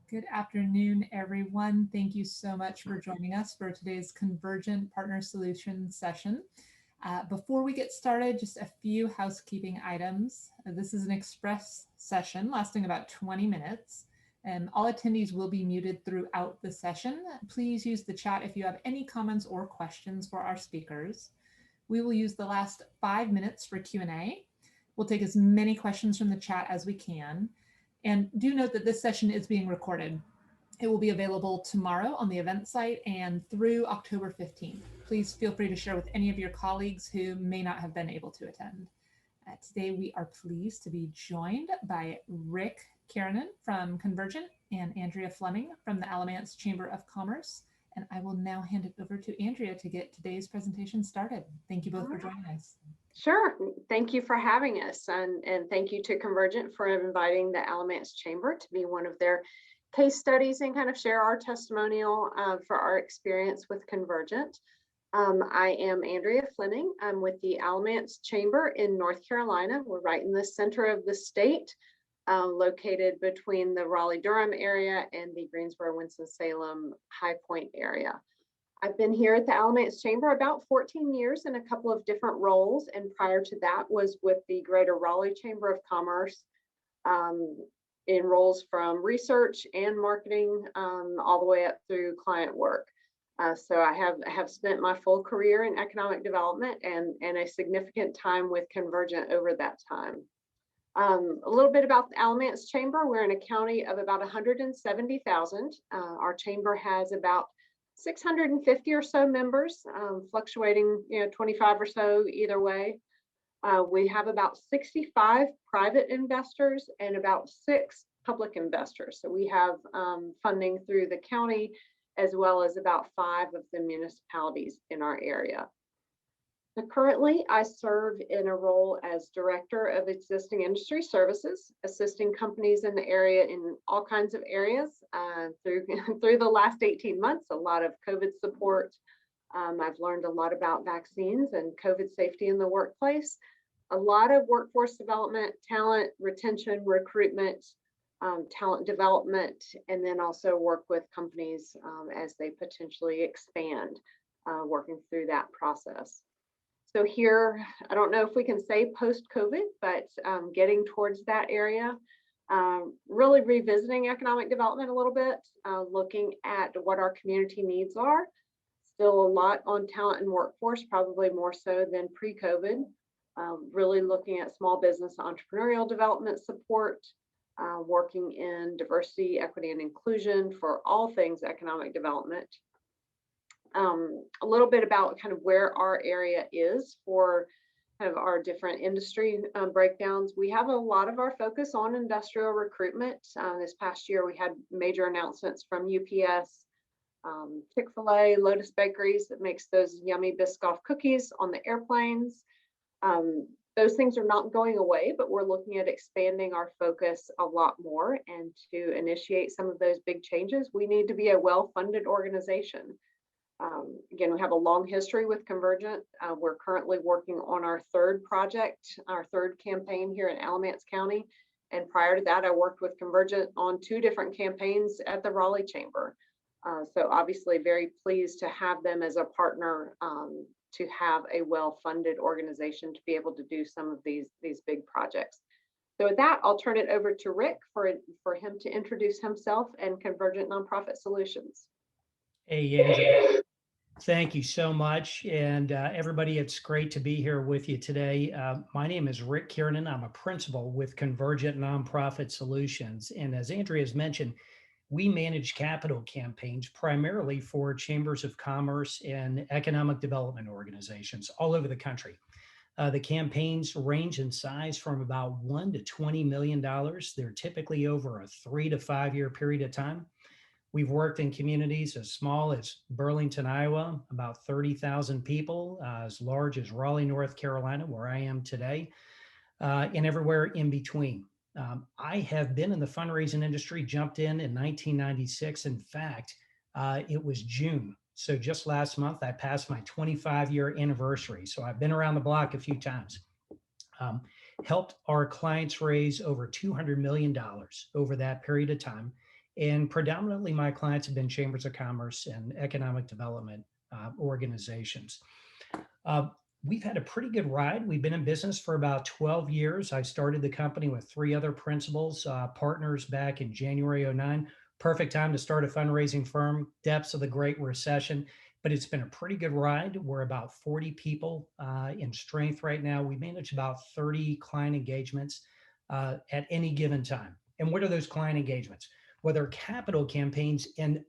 Good afternoon, everyone. Thank you so much for joining us for today's Convergent Partner Solutions session. Before we get started, just a few housekeeping items. This is an express session lasting about 20 minutes, and all attendees will be muted throughout the session. Please use the chat if you have any comments or questions for our speakers. We will use the last 5 minutes for Q&A. We'll take as many questions from the chat as we can. And do note that this session is being recorded. It will be available tomorrow on the event site and through October 15th. Please feel free to share with any of your colleagues who may not have been able to attend. Today, we are pleased to be joined by Rick Kiernan from Convergent and Andrea Fleming from the Alamance Chamber of Commerce. And I will now hand it over to Andrea to get today's presentation started. Thank you both for joining us. Sure. Thank you for having us. And thank you to Convergent for inviting the Alamance Chamber to be one of their case studies and kind of share our testimonial for our experience with Convergent. I am Andrea Fleming. I'm with the Alamance Chamber in North Carolina. We're right in the center of the state, located between the Raleigh-Durham area and the Greensboro-Winston-Salem High Point area. I've been here at the Alamance Chamber about 14 years in a couple of different roles, and prior to that was with the Greater Raleigh Chamber of Commerce in roles from research and marketing all the way up through client work. So I have spent my full career in economic development and a significant time with Convergent over that time. A little bit about the Alamance Chamber. We're in a county of about 170,000. Our chamber has about 650 or so members, fluctuating, 25 or so either way. We have about 65 private investors and about 6 public investors. So we have funding through the county as well as about 5 of the municipalities in our area. So currently, I serve in a role as Director of Existing Industry Services, assisting companies in the area in all kinds of areas through the last 18 months, a lot of COVID support. I've learned a lot about vaccines and COVID safety in the workplace, a lot of workforce development, talent retention, recruitment, talent development, and then also work with companies as they potentially expand, working through that process. So here, I don't know if we can say post-COVID, but getting towards that area, really revisiting economic development a little bit, looking at what our community needs are. Still a lot on talent and workforce, probably more so than pre-COVID. Really looking at small business entrepreneurial development support, working in diversity, equity, and inclusion for all things economic development. A little bit about kind of where our area is for kind of our different industry breakdowns. We have a lot of our focus on industrial recruitment. This past year, we had major announcements from UPS, Chick-fil-A, Lotus Bakeries that makes those yummy Biscoff cookies on the airplanes. Those things are not going away, but we're looking at expanding our focus a lot more. And to initiate some of those big changes, we need to be a well-funded organization. Again, we have a long history with Convergent. We're currently working on our 3rd project, our 3rd campaign here in Alamance County. And prior to that, I worked with Convergent on 2 different campaigns at the Raleigh Chamber. So obviously very pleased to have them as a partner, to have a well-funded organization to be able to do some of these big projects. So with that, I'll turn it over to Rick for him to introduce himself and Convergent Nonprofit Solutions. Hey, Andrea. Thank you so much. And everybody, it's great to be here with you today. My name is Rick Kiernan. I'm a principal with Convergent Nonprofit Solutions. And as Andrea has mentioned, we manage capital campaigns primarily for chambers of commerce and economic development organizations all over the country. The campaigns range in size from about $1 to $20 million. They're typically over a 3 to 5 year period of time. We've worked in communities as small as Burlington, Iowa, about 30,000 people, as large as Raleigh, North Carolina, where I am today, and everywhere in between. I have been in the fundraising industry, jumped in 1996. In fact, it was June. So just last month, I passed my 25-year anniversary. So I've been around the block a few times. Helped our clients raise over $200 million over that period of time. And predominantly my clients have been chambers of commerce and economic development organizations. We've had a pretty good ride. We've been in business for about 12 years. I started the company with 3 other principals, partners back in January '09. Perfect time to start a fundraising firm, depths of the Great Recession. But it's been a pretty good ride. We're about 40 people in strength right now. We manage about 30 client engagements at any given time. And what are those client engagements? Well, they're capital campaigns. And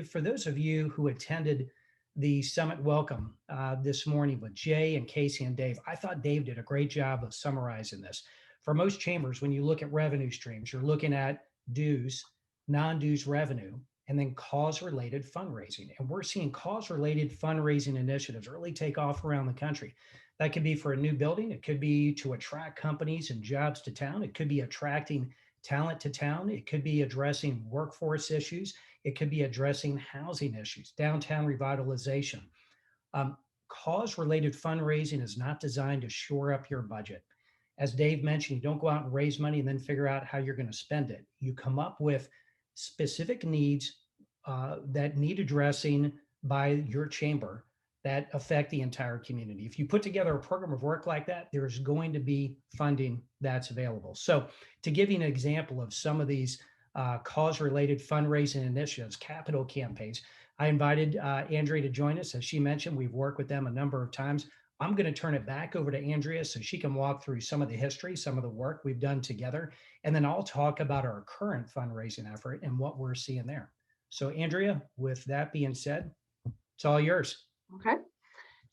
for those of you who attended the summit welcome this morning with Jay and Casey and Dave, I thought Dave did a great job of summarizing this. For most chambers, when you look at revenue streams, you're looking at dues, non-dues revenue, and then cause-related fundraising. And we're seeing cause-related fundraising initiatives really take off around the country. That could be for a new building. It could be to attract companies and jobs to town. It could be attracting talent to town. It could be addressing workforce issues. It could be addressing housing issues, downtown revitalization. Cause-related fundraising is not designed to shore up your budget. As Dave mentioned, you don't go out and raise money and then figure out how you're going to spend it. You come up with specific needs that need addressing by your chamber that affect the entire community. If you put together a program of work like that, there's going to be funding that's available. So to give you an example of some of these cause-related fundraising initiatives, capital campaigns, I invited Andrea to join us. As she mentioned, we've worked with them a number of times. I'm going to turn it back over to Andrea so she can walk through some of the history, some of the work we've done together, and then I'll talk about our current fundraising effort and what we're seeing there. So Andrea, with that being said, it's all yours. Okay.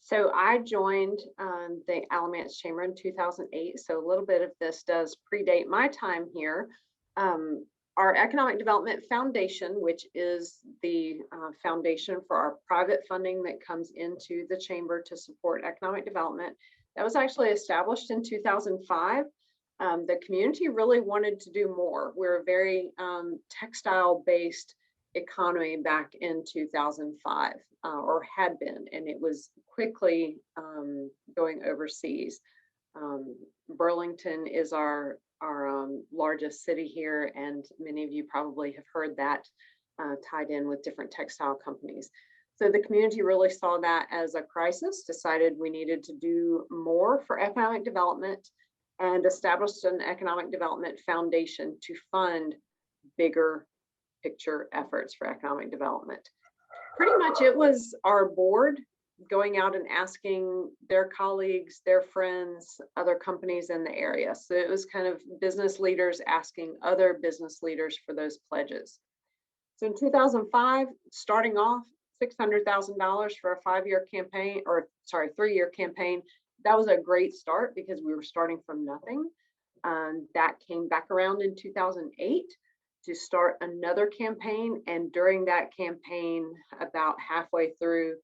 So I joined the Alamance Chamber in 2008. So a little bit of this does predate my time here. Our Economic Development Foundation, which is the foundation for our private funding that comes into the chamber to support economic development, that was actually established in 2005. The community really wanted to do more. We're a very textile-based economy back in 2005, or had been, and it was quickly going overseas. Burlington is our largest city here, and many of you probably have heard that tied in with different textile companies. So the community really saw that as a crisis, decided we needed to do more for economic development, and established an economic development foundation to fund bigger picture efforts for economic development. Pretty much it was our board going out and asking their colleagues, their friends, other companies in the area. So it was kind of business leaders asking other business leaders for those pledges. So in 2005, starting off $600,000 for a 5-year campaign, or sorry, 3-year campaign. That was a great start because we were starting from nothing. That came back around in 2008 to start another campaign. And during that campaign, about halfway through,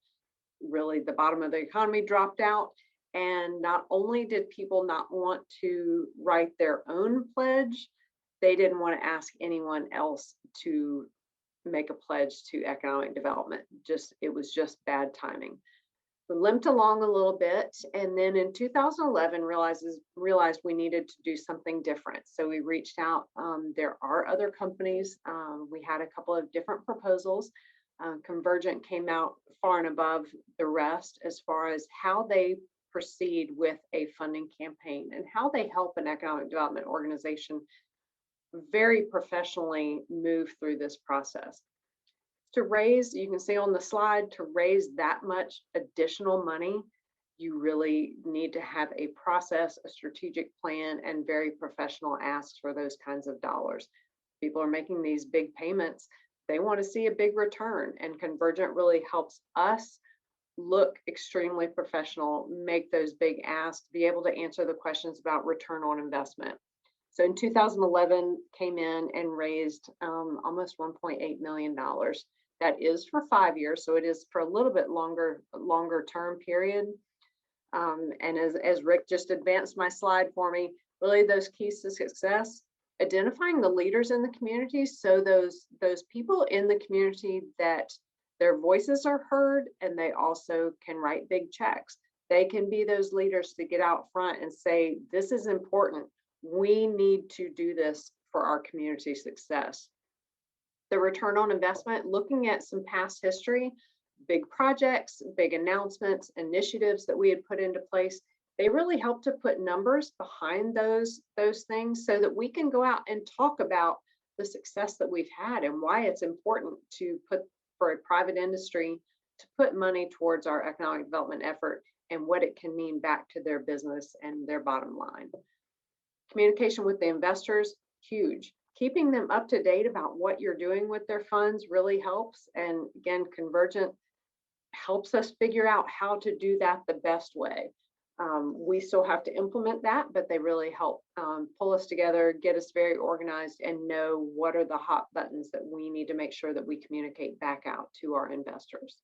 really the bottom of the economy dropped out. And not only did people not want to write their own pledge, they didn't want to ask anyone else to make a pledge to economic development. It was just bad timing. We limped along a little bit, and then in 2011 realized we needed to do something different. So we reached out. There are other companies. We had a couple of different proposals. Convergent came out far and above the rest as far as how they proceed with a funding campaign and how they help an economic development organization very professionally move through this process. To raise, you can see on the slide, to raise that much additional money, you really need to have a process, a strategic plan, and very professional asks for those kinds of dollars. People are making these big payments. They want to see a big return, and Convergent really helps us look extremely professional, make those big asks, be able to answer the questions about return on investment. So in 2011, came in and raised almost $1.8 million. That is for 5 years, so it is for a little bit longer term period. And as Rick just advanced my slide for me, really those keys to success: identifying the leaders in the community, so those people in the community that their voices are heard, and they also can write big checks. They can be those leaders to get out front and say, this is important. We need to do this for our community success. the return on investment, looking at some past history, big projects, big announcements, initiatives that we had put into place. They really help to put numbers behind those things so that we can go out and talk about the success that we've had and why it's important to put for a private industry to put money towards our economic development effort and what it can mean back to their business and their bottom line. Communication with the investors, huge. Keeping them up to date about what you're doing with their funds really helps. And again, Convergent helps us figure out how to do that the best way. We still have to implement that, but they really help pull us together, get us very organized, and know what are the hot buttons that we need to make sure that we communicate back out to our investors.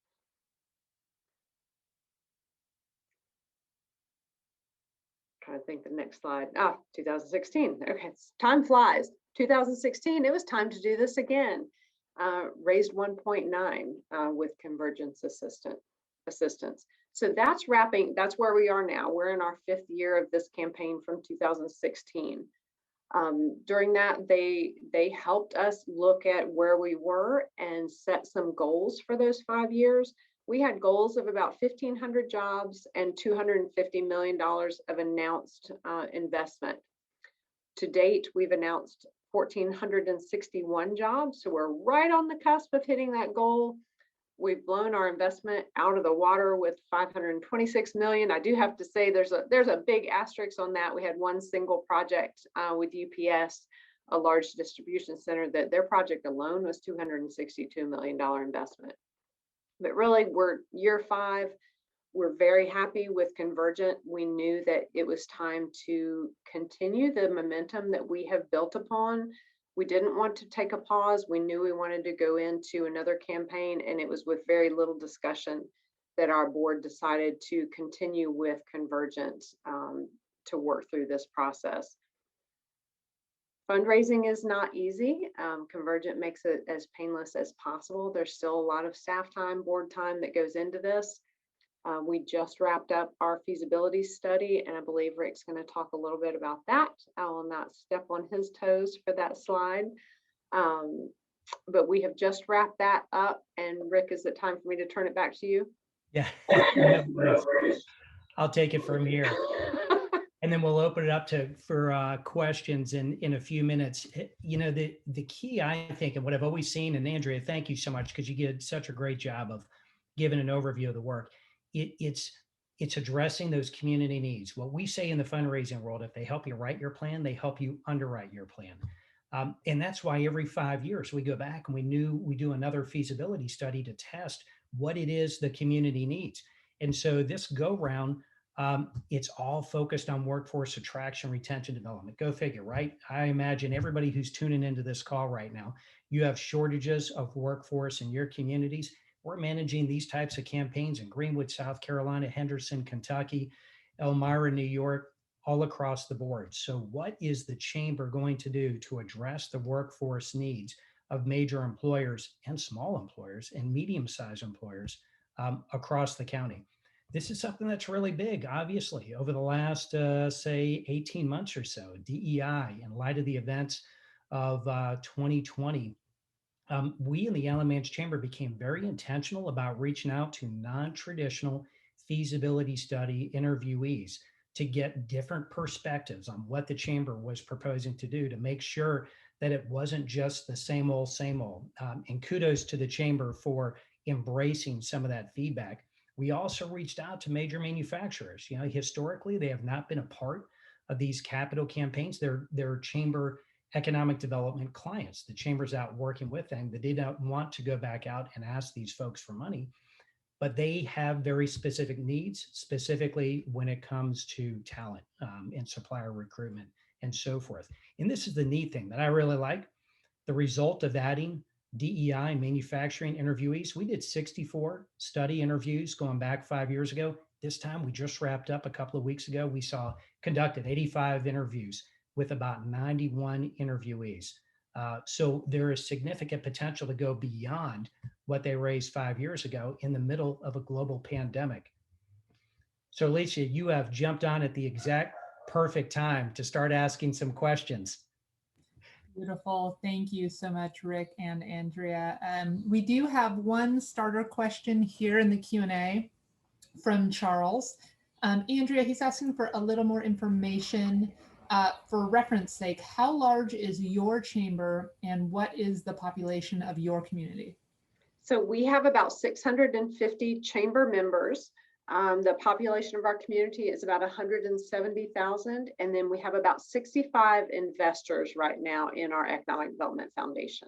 Trying to think the next slide. 2016. Okay, time flies. 2016, it was time to do this again. Raised 1.9 with Convergence assistance. So that's where we are now. We're in our 5th year of this campaign from 2016. During that, they helped us look at where we were and set some goals for those 5 years. We had goals of about 1,500 jobs and $250 million of announced investment. To date, we've announced 1,461 jobs, so we're right on the cusp of hitting that goal. We've blown our investment out of the water with 526 million. I do have to say there's a big asterisk on that. We had one single project with UPS, a large distribution center, that their project alone was $262 million investment. But really, we're year 5. We're very happy with Convergent. We knew that it was time to continue the momentum that we have built upon. We didn't want to take a pause. We knew we wanted to go into another campaign, and it was with very little discussion that our board decided to continue with Convergent to work through this process. Fundraising is not easy. Convergent makes it as painless as possible. There's still a lot of staff time, board time that goes into this. We just wrapped up our feasibility study, and I believe Rick's going to talk a little bit about that. I will not step on his toes for that slide. But we have just wrapped that up. And Rick, is it time for me to turn it back to you? Yeah, I'll take it from here. And then we'll open it up for questions in a few minutes. You know, the key, I think, and what I've always seen, and Andrea, thank you so much because you did such a great job of giving an overview of the work. It's addressing those community needs. What we say in the fundraising world, if they help you write your plan, they help you underwrite your plan. And that's why every 5 years we go back and we do another feasibility study to test what it is the community needs. And so this go round, it's all focused on workforce attraction, retention, development. Go figure, right? I imagine everybody who's tuning into this call right now, you have shortages of workforce in your communities. We're managing these types of campaigns in Greenwood, South Carolina, Henderson, Kentucky, Elmira, New York, all across the board. So what is the chamber going to do to address the workforce needs of major employers and small employers and medium-sized employers across the county? This is something that's really big, obviously, over the last, say, 18 months or so. DEI, in light of the events of 2020, we in the Alamance Chamber became very intentional about reaching out to non-traditional feasibility study interviewees to get different perspectives on what the chamber was proposing to do to make sure that it wasn't just the same old, same old. And kudos to the chamber for embracing some of that feedback. We also reached out to major manufacturers. You know, historically, they have not been a part of these capital campaigns. They're chamber economic development clients. The chamber's out working with them. They didn't want to go back out and ask these folks for money, but they have very specific needs, specifically when it comes to talent and supplier recruitment and so forth. And this is the neat thing that I really like. The result of adding DEI manufacturing interviewees, we did 64 study interviews going back 5 years ago. This time we just wrapped up a couple of weeks ago. We conducted 85 interviews with about 91 interviewees. So there is significant potential to go beyond what they raised 5 years ago in the middle of a global pandemic. So Alicia, you have jumped on at the exact perfect time to start asking some questions. Beautiful. Thank you so much, Rick and Andrea. We do have one starter question here in the Q&A from Charles. Andrea, he's asking for a little more information. For reference sake, how large is your chamber and what is the population of your community? So we have about 650 chamber members. The population of our community is about 170,000. And then we have about 65 investors right now in our Economic Development Foundation.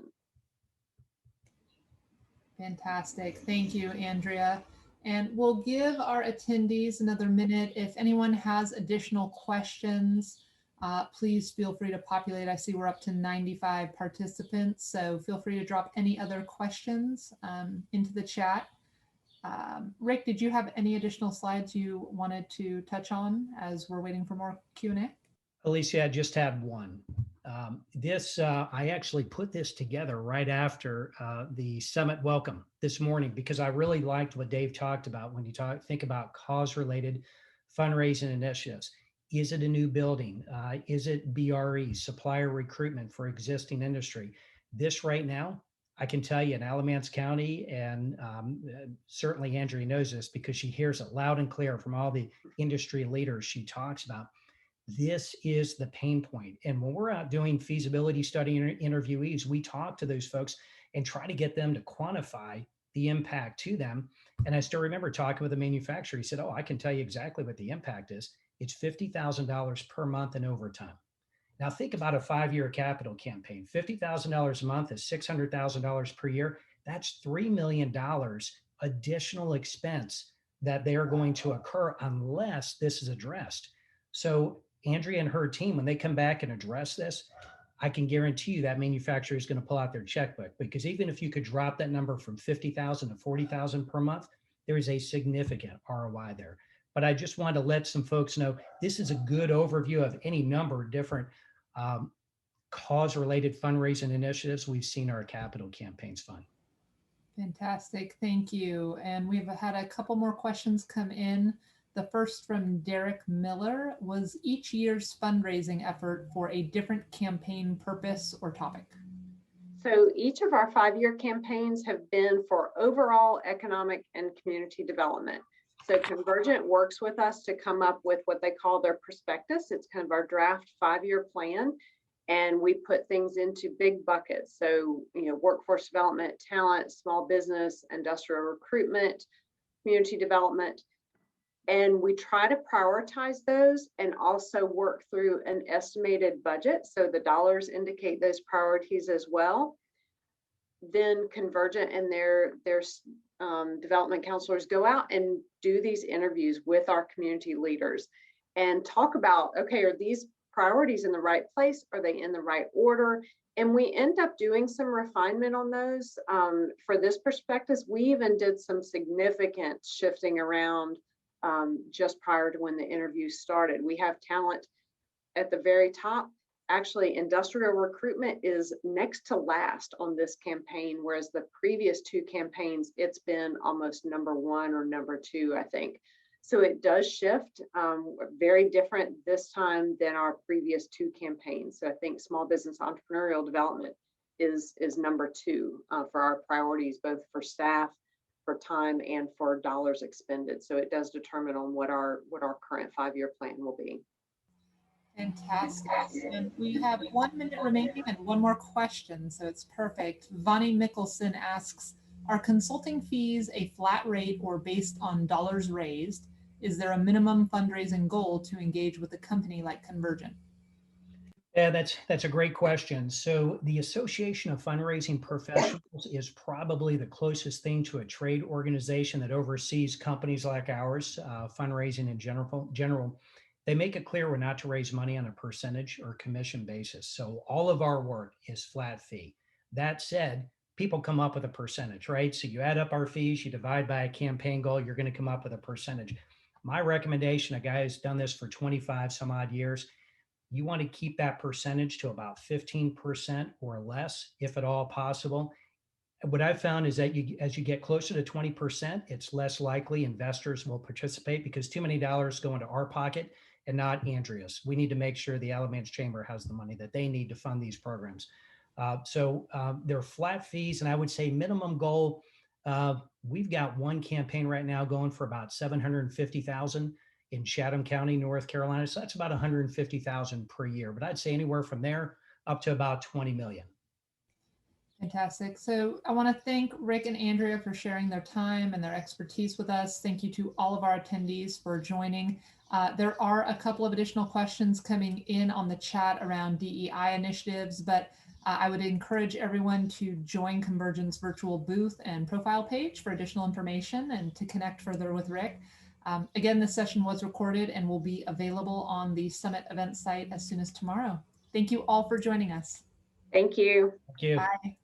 Fantastic. Thank you, Andrea. And we'll give our attendees another minute. If anyone has additional questions, please feel free to populate. I see we're up to 95 participants, so feel free to drop any other questions into the chat. Rick, did you have any additional slides you wanted to touch on as we're waiting for more Q&A? Alicia, I just had one. I actually put this together right after the summit welcome this morning because I really liked what Dave talked about when you think about cause-related fundraising initiatives. Is it a new building? Is it BRE, supplier recruitment for existing industry? This right now, I can tell you in Alamance County, and certainly Andrea knows this because she hears it loud and clear from all the industry leaders she talks about. This is the pain point. And when we're out doing feasibility study interviewees, we talk to those folks and try to get them to quantify the impact to them. And I still remember talking with a manufacturer. He said, oh, I can tell you exactly what the impact is. It's $50,000 per month in overtime. Now think about a 5-year capital campaign. $50,000 a month is $600,000 per year. That's $3 million additional expense that they are going to occur unless this is addressed. So Andrea and her team, when they come back and address this, I can guarantee you that manufacturer is going to pull out their checkbook, because even if you could drop that number from 50,000 to 40,000 per month, there is a significant ROI there. But I just wanted to let some folks know this is a good overview of any number of different cause-related fundraising initiatives we've seen our capital campaigns fund. Fantastic, thank you. And we've had a couple more questions come in. The first from Derek Miller: was each year's fundraising effort for a different campaign purpose or topic? So each of our 5-year campaigns have been for overall economic and community development. So Convergent works with us to come up with what they call their prospectus. It's kind of our draft 5-year plan. And we put things into big buckets. So, workforce development, talent, small business, industrial recruitment, community development. And we try to prioritize those and also work through an estimated budget, so the dollars indicate those priorities as well. Then Convergent and their development counselors go out and do these interviews with our community leaders and talk about, okay, are these priorities in the right place? Are they in the right order? And we end up doing some refinement on those. For this prospectus, we even did some significant shifting around just prior to when the interview started. We have talent at the very top. Actually, industrial recruitment is next to last on this campaign, whereas the previous 2 campaigns, it's been almost number 1 or number 2, I think. So it does shift, very different this time than our previous 2 campaigns. So I think small business entrepreneurial development is number 2 for our priorities, both for staff, for time, and for dollars expended. So it does determine on what our current 5-year plan will be. Fantastic. And we have 1 minute remaining and one more question, so it's perfect. Vonnie Mickelson asks, are consulting fees a flat rate or based on dollars raised? Is there a minimum fundraising goal to engage with a company like Convergent? Yeah, that's a great question. So the Association of Fundraising Professionals is probably the closest thing to a trade organization that oversees companies like ours, fundraising in general. They make it clear we're not to raise money on a percentage or commission basis. So all of our work is flat fee. That said, people come up with a percentage, right? So you add up our fees, you divide by a campaign goal, you're going to come up with a percentage. My recommendation, a guy who's done this for 25 some odd years, you want to keep that percentage to about 15% or less, if at all possible. What I've found is that as you get closer to 20%, it's less likely investors will participate because too many dollars go into our pocket and not Andrea's. We need to make sure the Alamance Chamber has the money that they need to fund these programs. So they're flat fees, and I would say minimum goal. We've got one campaign right now going for about $750,000 in Chatham County, North Carolina. So that's about $150,000 per year. But I'd say anywhere from there up to about 20 million. Fantastic. So I want to thank Rick and Andrea for sharing their time and their expertise with us. Thank you to all of our attendees for joining. There are a couple of additional questions coming in on the chat around DEI initiatives, but I would encourage everyone to join Convergent's virtual booth and profile page for additional information and to connect further with Rick. Again, this session was recorded and will be available on the Summit event site as soon as tomorrow. Thank you all for joining us. Thank you. Thank you. Bye.